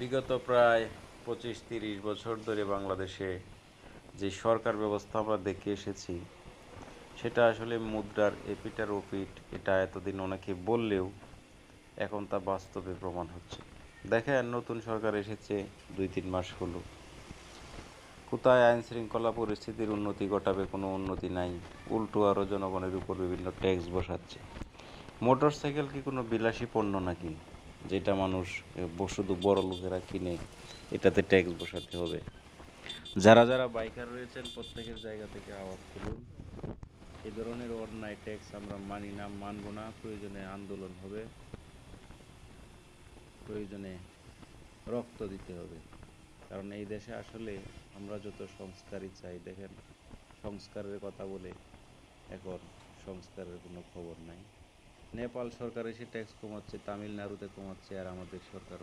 বিগত প্রায় 25-30 বছর ধরে বাংলাদেশে যে সরকার ব্যবস্থা আমরা দেখে এসেছি, সেটা আসলে মুদ্রার এপিঠ আর ওপিঠ। এটা এতদিন অনেকে বললেও এখন তা বাস্তবে প্রমাণ হচ্ছে। দেখেন, নতুন সরকার এসেছে 2-3 মাস হলো, কোথায় আইন শৃঙ্খলা পরিস্থিতির উন্নতি ঘটাবে? কোনো উন্নতি নাই, উল্টো আরও জনগণের উপর বিভিন্ন ট্যাক্স বসাচ্ছে। মোটর সাইকেল কি কোনো বিলাসী পণ্য নাকি, যেটা মানুষ শুধু বড় লোকেরা কিনে, এটাতে ট্যাক্স বসাতে হবে? যারা যারা বাইকার রয়েছেন, প্রত্যেকের জায়গা থেকে আওয়াজ তুলুন। এ ধরনের অন্যায় ট্যাক্স আমরা মানি না, মানব না। প্রয়োজনে আন্দোলন হবে, প্রয়োজনে রক্ত দিতে হবে। কারণ এই দেশে আসলে আমরা যত সংস্কারই চাই, দেখেন সংস্কারের কথা বলে এখন সংস্কারের কোনো খবর নাই। নেপাল সরকার এসে ট্যাক্স কমাচ্ছে, তামিলনাড়ুতে কমাচ্ছে, আর আমাদের সরকার